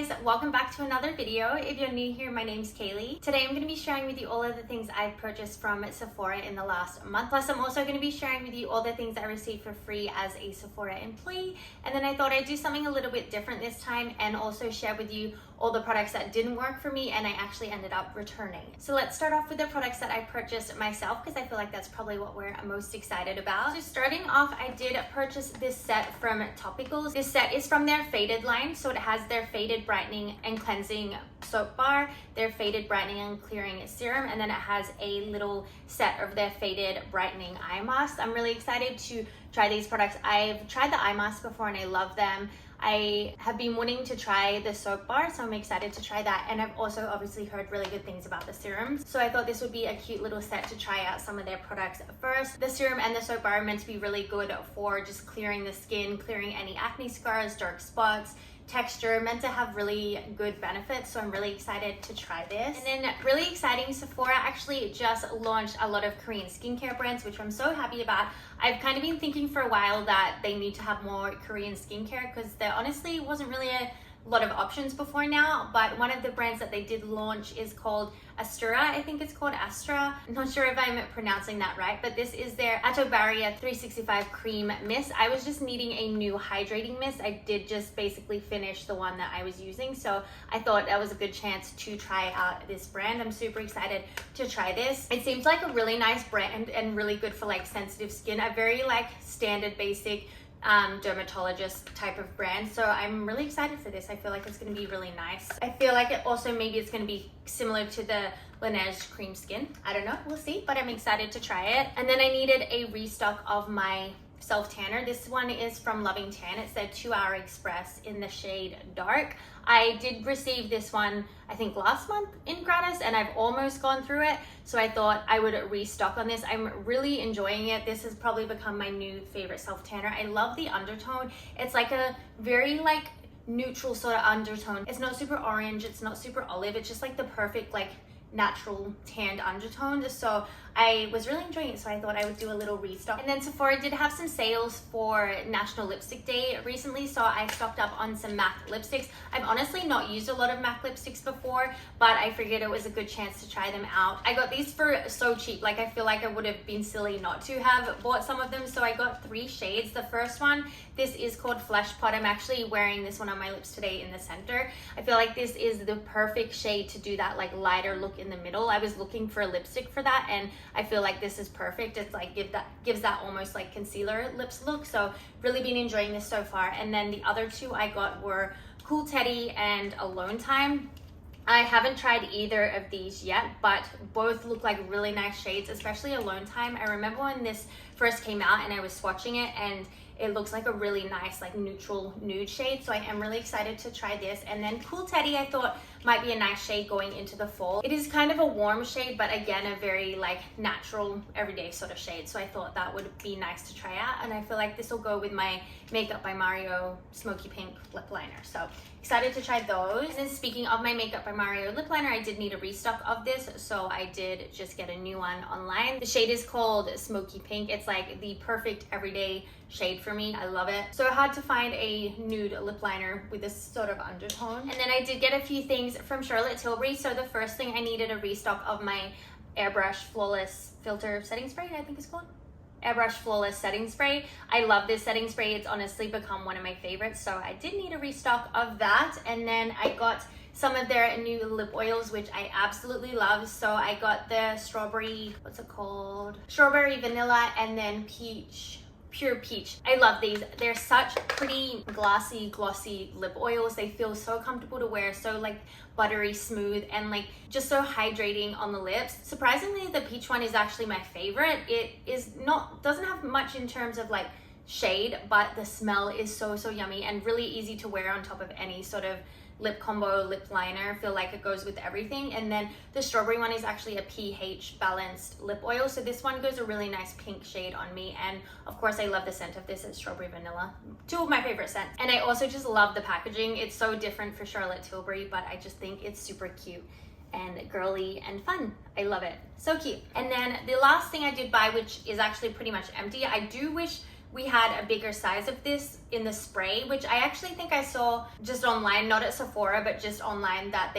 guys, welcome back to another video. If you're new here, my name's Kaylee. Today I'm going to be sharing with you all of the things I've purchased from Sephora in the last month. Plus I'm also going to be sharing with you all the things I received for free as a Sephora employee. And then I thought I'd do something a little bit different this time and also share with you all the products that didn't work for me and I actually ended up returning. So let's start off with the products that I purchased myself because I feel like that's probably what we're most excited about. So starting off, I did purchase this set from Topicals. This set is from their Faded line. So it has their Faded Brightening and Cleansing Soap Bar, their Faded Brightening and Clearing Serum, and then it has a little set of their Faded Brightening Eye Masks. I'm really excited to try these products. I've tried the eye masks before and I love them. I have been wanting to try the soap bar, so I'm excited to try that. And I've also obviously heard really good things about the serums. So I thought this would be a cute little set to try out some of their products first. The serum and the soap bar are meant to be really good for just clearing the skin, clearing any acne scars, dark spots, texture, meant to have really good benefits. So I'm really excited to try this. And then really exciting, Sephora actually just launched a lot of Korean skincare brands, which I'm so happy about. I've kind of been thinking for a while that they need to have more Korean skincare because there honestly wasn't really a lot of options before now, but one of the brands that they did launch is called Astura. I think it's called Astra. I'm not sure if I'm pronouncing that right, but this is their Ato Barrier 365 Cream Mist. I was just needing a new hydrating mist. I did just basically finish the one that I was using, so I thought that was a good chance to try out this brand. I'm super excited to try this. It seems like a really nice brand and really good for like sensitive skin, a very like standard basic dermatologist type of brand. So I'm really excited for this. I feel like it's going to be really nice. I feel like it also maybe it's going to be similar to the Laneige Cream Skin. I don't know, we'll see, but I'm excited to try it. And then I needed a restock of my self tanner. This one is from Loving Tan. It's their 2 Hour Express in the shade Dark. I did receive this one I think last month in gratis and I've almost gone through it, so I thought I would restock on this. I'm really enjoying it. This has probably become my new favorite self tanner. I love the undertone. It's like a very like neutral sort of undertone. It's not super orange, it's not super olive, it's just like the perfect like natural tanned undertone. So I was really enjoying it, so I thought I would do a little restock. And then Sephora did have some sales for National Lipstick Day recently, so I stocked up on some MAC lipsticks. I've honestly not used a lot of MAC lipsticks before, but I figured it was a good chance to try them out. I got these for so cheap, like I feel like I would have been silly not to have bought some of them. So I got 3 shades. The first one, this is called Flesh Pot. I'm actually wearing this one on my lips today in the center. I feel like this is the perfect shade to do that like lighter look in the middle. I was looking for a lipstick for that and I feel like this is perfect. It's like gives that almost like concealer lips look. So really been enjoying this so far. And then the other 2 I got were Cool Teddy and Alone Time. I haven't tried either of these yet, but both look like really nice shades, especially Alone Time. I remember when this first came out and I was swatching it and it looks like a really nice like neutral nude shade, so I am really excited to try this. And then Cool Teddy I thought might be a nice shade going into the fall. It is kind of a warm shade, but again a very like natural everyday sort of shade, so I thought that would be nice to try out. And I feel like this will go with my Makeup by Mario Smoky Pink lip liner, so excited to try those. And then speaking of my Makeup by Mario lip liner, I did need a restock of this, so I did just get a new one online. The shade is called Smoky Pink. It's like the perfect everyday shade for me. I love it. So hard to find a nude lip liner with this sort of undertone. And then I did get a few things from Charlotte Tilbury. So the first thing, I needed a restock of my Airbrush Flawless Filter Setting Spray, I think it's called. Airbrush Flawless Setting Spray. I love this setting spray. It's honestly become one of my favorites, so I did need a restock of that. And then I got some of their new lip oils, which I absolutely love. So I got the strawberry, what's it called? Strawberry Vanilla and then Peach, Pure Peach. I love these. They're such pretty glossy lip oils. They feel so comfortable to wear, so like buttery smooth and like just so hydrating on the lips. Surprisingly, the peach one is actually my favorite. It is not, doesn't have much in terms of like shade, but the smell is so yummy and really easy to wear on top of any sort of lip combo lip liner. I feel like it goes with everything. And then the strawberry one is actually a pH balanced lip oil, so this one goes a really nice pink shade on me. And of course I love the scent of this. It's strawberry vanilla, 2 of my favorite scents. And I also just love the packaging. It's so different for Charlotte Tilbury, but I just think it's super cute and girly and fun. I love it, so cute. And then the last thing I did buy, which is actually pretty much empty, I do wish we had a bigger size of this in the spray, which I actually think I saw just online, not at Sephora, but just online, that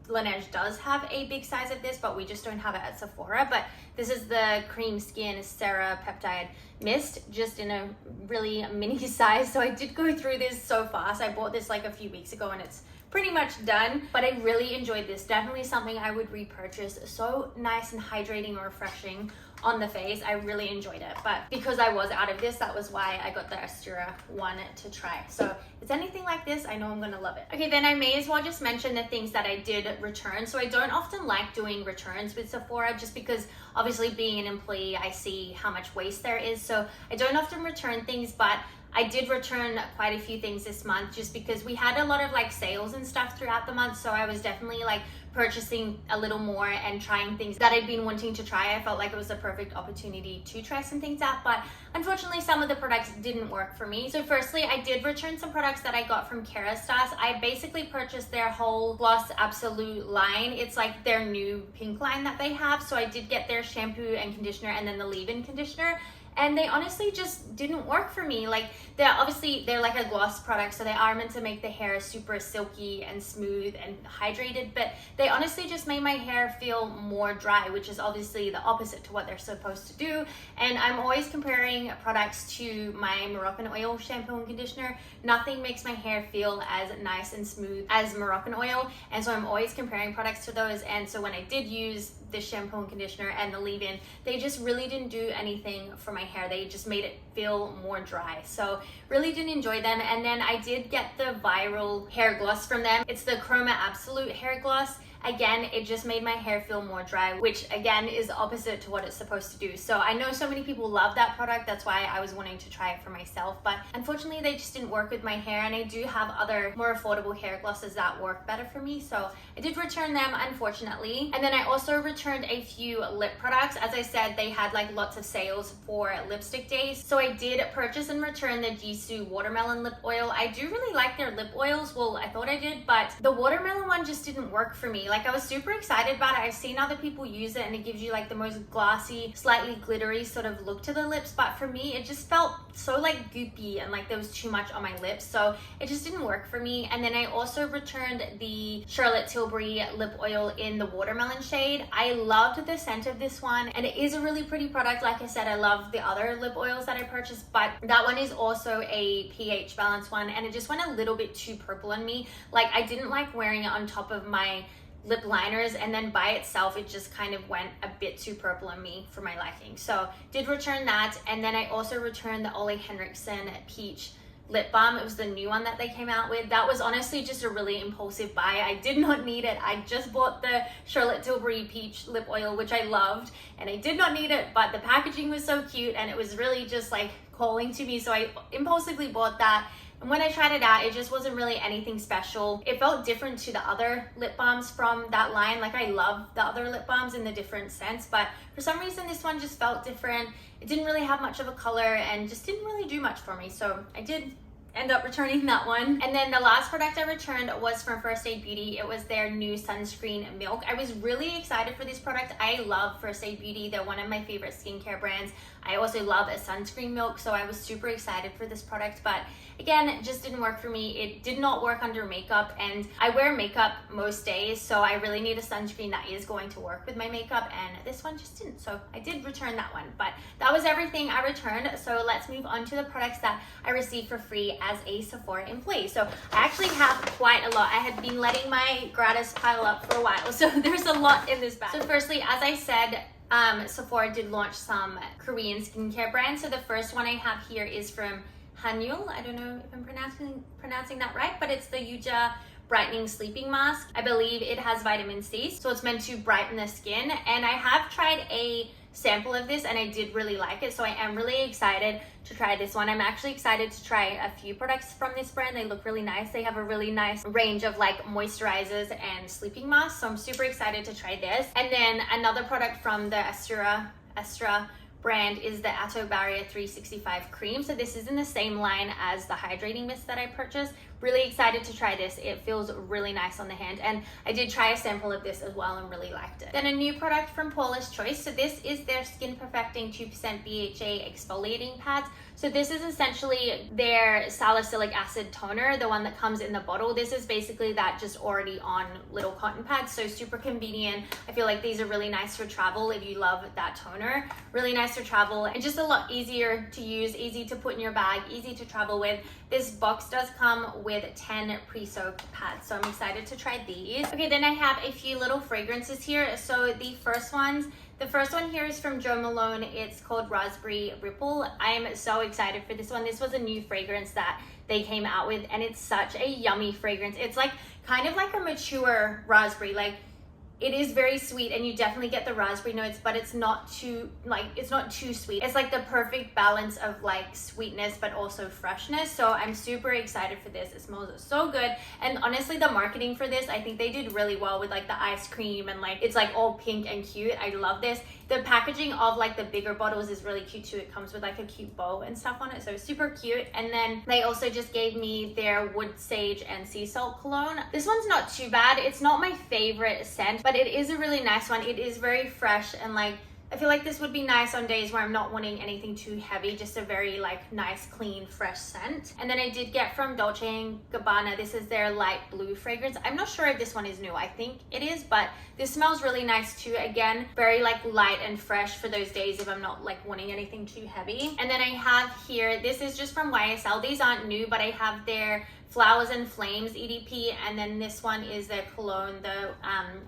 Laneige does have a big size of this, but we just don't have it at Sephora. But this is the Cream Skin Cera Peptide Mist, just in a really mini size. So I did go through this so fast. I bought this like a few weeks ago and it's pretty much done, but I really enjoyed this. Definitely something I would repurchase. So nice and hydrating and refreshing on the face. I really enjoyed it, but because I was out of this, that was why I got the SEPHORA one to try. So if it's anything like this, I know I'm gonna love it. Okay, then I may as well just mention the things that I did return. So I don't often like doing returns with Sephora, just because obviously being an employee, I see how much waste there is. So I don't often return things, but I did return quite a few things this month just because we had a lot of like sales and stuff throughout the month. So I was definitely like purchasing a little more and trying things that I'd been wanting to try. I felt like it was a perfect opportunity to try some things out, but unfortunately some of the products didn't work for me. So firstly, I did return some products that I got from Kerastase. I basically purchased their whole Gloss Absolute line. It's like their new pink line that they have. So I did get their shampoo and conditioner and then the leave-in conditioner. And they honestly just didn't work for me. Like, they're like a gloss product, so they are meant to make the hair super silky and smooth and hydrated, but they honestly just made my hair feel more dry, which is obviously the opposite to what they're supposed to do. And I'm always comparing products to my Moroccan oil shampoo and conditioner. Nothing makes my hair feel as nice and smooth as Moroccan oil, and so I'm always comparing products to those. And so when I did use the shampoo and conditioner and the leave-in, they just really didn't do anything for my hair. They just made it feel more dry. So really didn't enjoy them. And then I did get the viral hair gloss from them. It's the Chroma Absolute hair gloss. Again, it just made my hair feel more dry, which again is opposite to what it's supposed to do. So I know so many people love that product. That's why I was wanting to try it for myself, but unfortunately they just didn't work with my hair. And I do have other more affordable hair glosses that work better for me. So I did return them, unfortunately. And then I also returned a few lip products. As I said, they had like lots of sales for lipstick days. So I did purchase and return the Jisoo Watermelon Lip Oil. I do really like their lip oils. Well, I thought I did, but the watermelon one just didn't work for me. Like, I was super excited about it. I've seen other people use it and it gives you like the most glassy, slightly glittery sort of look to the lips, but for me it just felt so like goopy and like there was too much on my lips, so it just didn't work for me. And then I also returned the Charlotte Tilbury lip oil in the watermelon shade. I loved the scent of this one and it is a really pretty product. Like I said, I love the other lip oils that I purchased, but that one is also a pH balance one and it just went a little bit too purple on me. Like, I didn't like wearing it on top of my lip liners, and then by itself it just kind of went a bit too purple on me for my liking. So did return that. And then I also returned the Ole Henriksen Peach lip balm. It was the new one that they came out with. That was honestly just a really impulsive buy. I did not need it. I just bought the Charlotte Tilbury Peach lip oil, which I loved, and I did not need it, but the packaging was so cute and it was really just like calling to me, so I impulsively bought that. And when I tried it out, it just wasn't really anything special. It felt different to the other lip balms from that line. Like, I love the other lip balms in the different scents, but for some reason this one just felt different. It didn't really have much of a color and just didn't really do much for me. So I did end up returning that one. And then the last product I returned was from First Aid Beauty. It was their new sunscreen milk. I was really excited for this product. I love First Aid Beauty. They're one of my favorite skincare brands. I also love a sunscreen milk, so I was super excited for this product, but again, it just didn't work for me. It did not work under makeup, and I wear makeup most days, so I really need a sunscreen that is going to work with my makeup, and this one just didn't. So I did return that one, but that was everything I returned. So let's move on to the products that I received for free as a Sephora employee. So I actually have quite a lot. I had been letting my gratis pile up for a while, so there's a lot in this bag. So firstly, as I said, Sephora did launch some Korean skincare brands. So the first one I have here is from Hanyul. I don't know if I'm pronouncing that right, but it's the Yuja Brightening Sleeping Mask. I believe it has vitamin C, so it's meant to brighten the skin. And I have tried a sample of this and I did really like it, so I am really excited to try this one. I'm actually excited to try a few products from this brand. They look really nice. They have a really nice range of like moisturizers and sleeping masks, so I'm super excited to try this. And then another product from the Astra brand is the Atto Barrier 365 cream. So this is in the same line as the hydrating mist that I purchased. really excited to try this. It feels really nice on the hand, and I did try a sample of this as well and really liked it. Then a new product from Paula's Choice. So this is their Skin Perfecting 2% BHA exfoliating pads. So this is essentially their salicylic acid toner, the one that comes in the bottle. This is basically that just already on little cotton pads, so super convenient. I feel like these are really nice for travel if you love that toner. Really nice for travel and just a lot easier to use, easy to put in your bag, easy to travel with. This box does come with 10 pre-soaked pads, so I'm excited to try these. Okay, then I have a few little fragrances here. So the first one here is from Jo Malone. It's called Raspberry Ripple. I'm so excited for this one. This was a new fragrance that they came out with, and it's such a yummy fragrance. It's like kind of like a mature raspberry. Like, it is very sweet, and you definitely get the raspberry notes, but it's not too sweet. It's like the perfect balance of like sweetness but also freshness. So I'm super excited for this. It smells so good, and honestly the marketing for this, I think they did really well with like the ice cream, and like it's like all pink and cute. I love this. The packaging of like the bigger bottles is really cute too. It comes with like a cute bow and stuff on it, so super cute. And then they also just gave me their wood sage and sea salt cologne. This one's not too bad. It's not my favorite scent, but it is a really nice one. It is very fresh, and like I feel like this would be nice on days where I'm not wanting anything too heavy, just a very like nice, clean, fresh scent. And then I did get from Dolce & Gabbana, this is their light blue fragrance. I'm not sure if this one is new. I think it is, but this smells really nice too. Again, very like light and fresh for those days if I'm not like wanting anything too heavy. And then I have here, this is just from YSL. These aren't new, but I have their Flowers and Flames EDP, and then this one is their cologne, the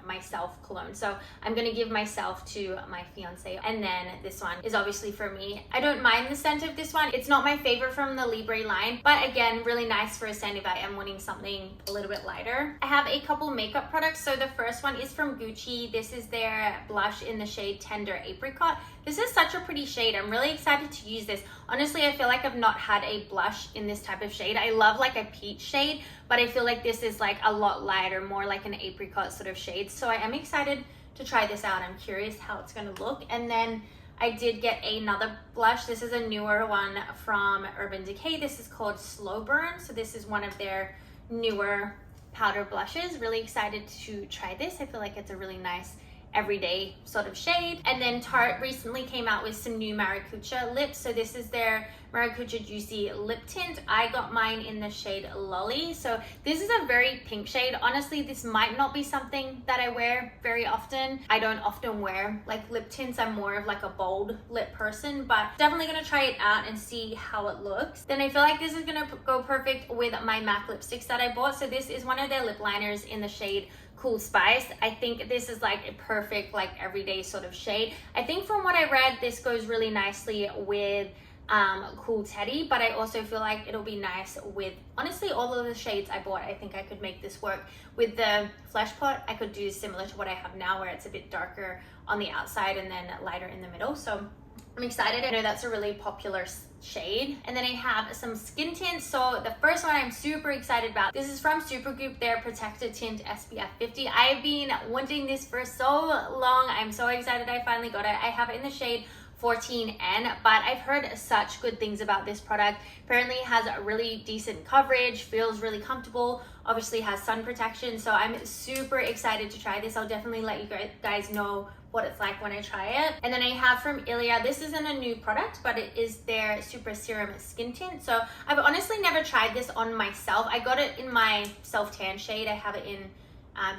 Myself cologne. So I'm gonna give Myself to my fiance, and then this one is obviously for me. I don't mind the scent of this one. It's not my favorite from the Libre line, but again, really nice for a scent if I am wanting something a little bit lighter. I have a couple makeup products. So the first one is from Gucci. This is their blush in the shade Tender Apricot. This is such a pretty shade. I'm really excited to use this. Honestly, I feel like I've not had a blush in this type of shade. I love like a peach shade, but I feel like this is like a lot lighter, more like an apricot sort of shade. So I am excited to try this out. I'm curious how it's gonna look. And then I did get another blush. This is a newer one from Urban Decay. This is called Slow Burn. So this is one of their newer powder blushes. Really excited to try this. I feel like it's a really nice everyday sort of shade. And then Tarte recently came out with some new Maracuja lips. So this is their Maracuja Juicy Lip Tint. I got mine in the shade Lolly. So this is a very pink shade. Honestly, this might not be something that I wear very often. I don't often wear like lip tints. I'm more of like a bold lip person, but definitely gonna try it out and see how it looks. Then I feel like this is gonna go perfect with my MAC lipsticks that I bought. So this is one of their lip liners in the shade Cool Spice. I think this is like a perfect like everyday sort of shade. I think from what I read, this goes really nicely with Cool Teddy, but I also feel like it'll be nice with honestly all of the shades I bought. I think I could make this work. With the Flesh Pot, I could do similar to what I have now, where it's a bit darker on the outside and then lighter in the middle. So I'm excited. I know that's a really popular shade. And then I have some skin tints. So the first one I'm super excited about. This is from Supergoop, their Protector Tint SPF 50. I've been wanting this for so long. I'm so excited I finally got it. I have it in the shade 14N, but I've heard such good things about this product. Apparently it has a really decent coverage, feels really comfortable, obviously has sun protection. So I'm super excited to try this. I'll definitely let you guys know what it's like when I try it. And then I have from Ilia, this isn't a new product, but it is their Super Serum Skin Tint. So I've honestly never tried this on myself. I got it in my self-tan shade. I have it in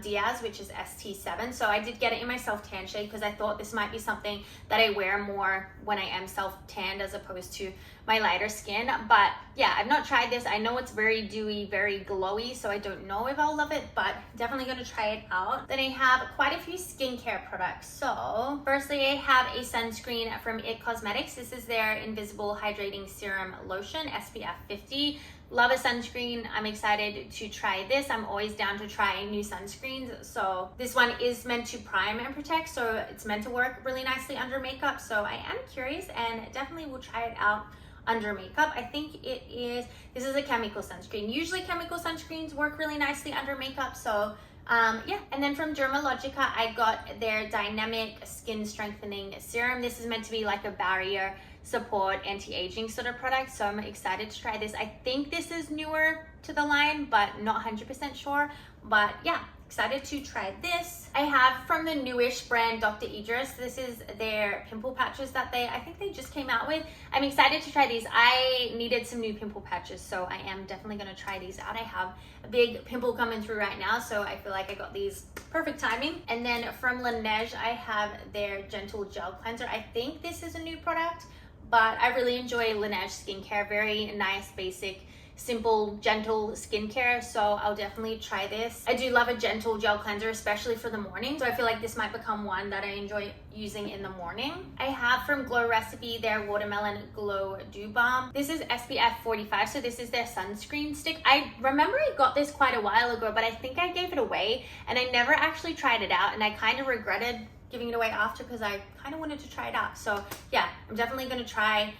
Diaz, which is ST7. So I did get it in my self-tan shade because I thought this might be something that I wear more when I am self-tanned as opposed to my lighter skin. But yeah, I've not tried this. I know it's very dewy, very glowy, so I don't know if I'll love it, but definitely gonna try it out. Then I have quite a few skincare products. So firstly, I have a sunscreen from IT Cosmetics. This is their Invisible Hydrating Serum Lotion, SPF 50. Love a sunscreen. I'm excited to try this. I'm always down to try new sunscreens. So this one is meant to prime and protect, so it's meant to work really nicely under makeup. So I am curious and definitely will try it out under makeup. I think this is a chemical sunscreen. Usually chemical sunscreens work really nicely under makeup. So yeah, and then from Dermalogica, I got their Dynamic Skin Strengthening Serum. This is meant to be like a barrier support anti-aging sort of product, so I'm excited to try this. I think this is newer to the line, but not 100% sure. But yeah, excited to try this. I have from the newish brand Dr. Idris. This is their pimple patches that I think they just came out with. I'm excited to try these. I needed some new pimple patches, so I am definitely going to try these out. I have a big pimple coming through right now, so I feel like I got these perfect timing. And then from Laneige, I have their Gentle Gel Cleanser. I think this is a new product, but I really enjoy Laneige skincare. Very nice, basic, simple, gentle skincare, so I'll definitely try this. I do love a gentle gel cleanser, especially for the morning, so I feel like this might become one that I enjoy using in the morning. I have from Glow Recipe their Watermelon Glow Dew Balm. This is SPF 45, so this is their sunscreen stick. I remember I got this quite a while ago, but I think I gave it away and I never actually tried it out, and I kind of regretted giving it away after because I kind of wanted to try it out. So yeah, I'm definitely going to try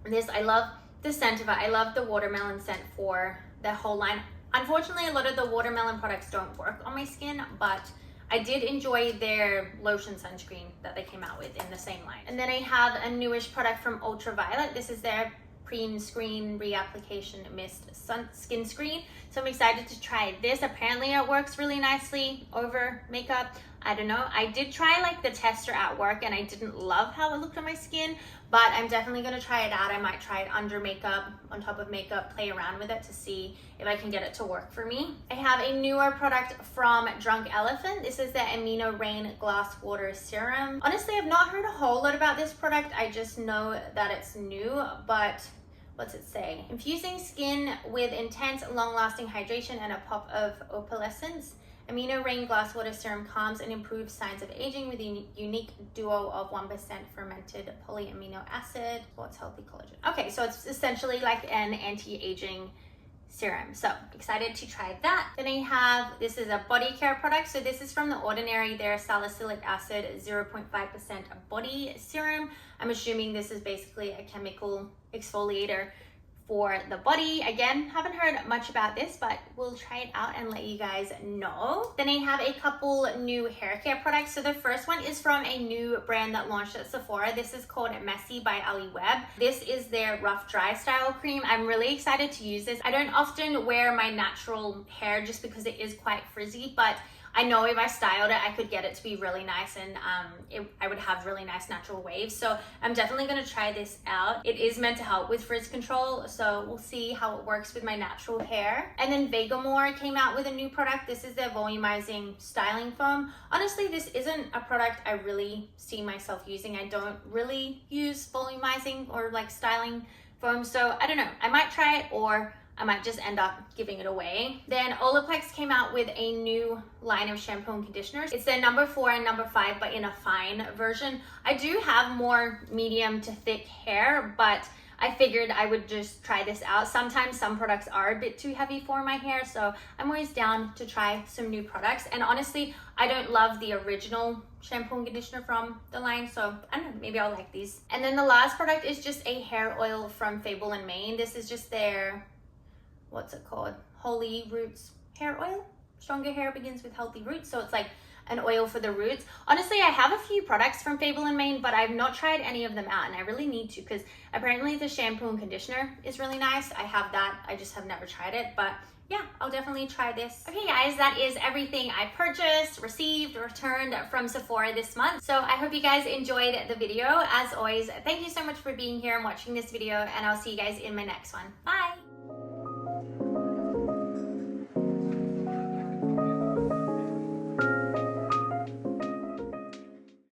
this. I love the scent of it. I love the watermelon scent for the whole line. Unfortunately, a lot of the watermelon products don't work on my skin, but I did enjoy their lotion sunscreen that they came out with in the same line. And then I have a newish product from Ultraviolet. This is their Pre-Screen Reapplication Mist Skin Screen. So I'm excited to try this. Apparently it works really nicely over makeup. I don't know. I did try like the tester at work and I didn't love how it looked on my skin, but I'm definitely going to try it out. I might try it under makeup, on top of makeup, play around with it to see if I can get it to work for me. I have a newer product from Drunk Elephant. This is the Amino Rain Glass Water Serum. Honestly, I've not heard a whole lot about this product. I just know that it's new, but what's it say? Infusing skin with intense, long-lasting hydration and a pop of opalescence. Amino Rain Glass Water Serum calms and improves signs of aging with a unique duo of 1% fermented polyamino acid. What's healthy collagen? Okay, so it's essentially like an anti-aging serum. So excited to try that. Then I have, this is a body care product. So this is from The Ordinary, their salicylic acid 0.5% body serum. I'm assuming this is basically a chemical exfoliator for the body. Again, haven't heard much about this, but we'll try it out and let you guys know. Then I have a couple new hair care products. So the first one is from a new brand that launched at Sephora. This is called Messy by Ali Webb. This is their rough dry style cream. I'm really excited to use this. I don't often wear my natural hair just because it is quite frizzy, but I know if I styled it, I could get it to be really nice, and I would have really nice natural waves. So I'm definitely gonna try this out. It is meant to help with frizz control, so we'll see how it works with my natural hair. And then Vegamore came out with a new product. This is their volumizing styling foam. Honestly, this isn't a product I really see myself using. I don't really use volumizing or like styling foam, so I don't know. I might try it, or I might just end up giving it away. Then Olaplex came out with a new line of shampoo and conditioners. It's their number 4 and number 5, but in a fine version. I do have more medium to thick hair, but I figured I would just try this out. Sometimes some products are a bit too heavy for my hair, so I'm always down to try some new products. And honestly, I don't love the original shampoo and conditioner from the line, so I don't know, maybe I'll like these. And then the last product is just a hair oil from Fable and Mane. This is just their, what's it called? Holy Roots hair oil. Stronger hair begins with healthy roots. So it's like an oil for the roots. Honestly, I have a few products from Fable and Mane, but I've not tried any of them out, and I really need to, because apparently the shampoo and conditioner is really nice. I have that. I just have never tried it, but yeah, I'll definitely try this. Okay guys, that is everything I purchased, received, returned from Sephora this month. So I hope you guys enjoyed the video. As always, thank you so much for being here and watching this video, and I'll see you guys in my next one. Bye!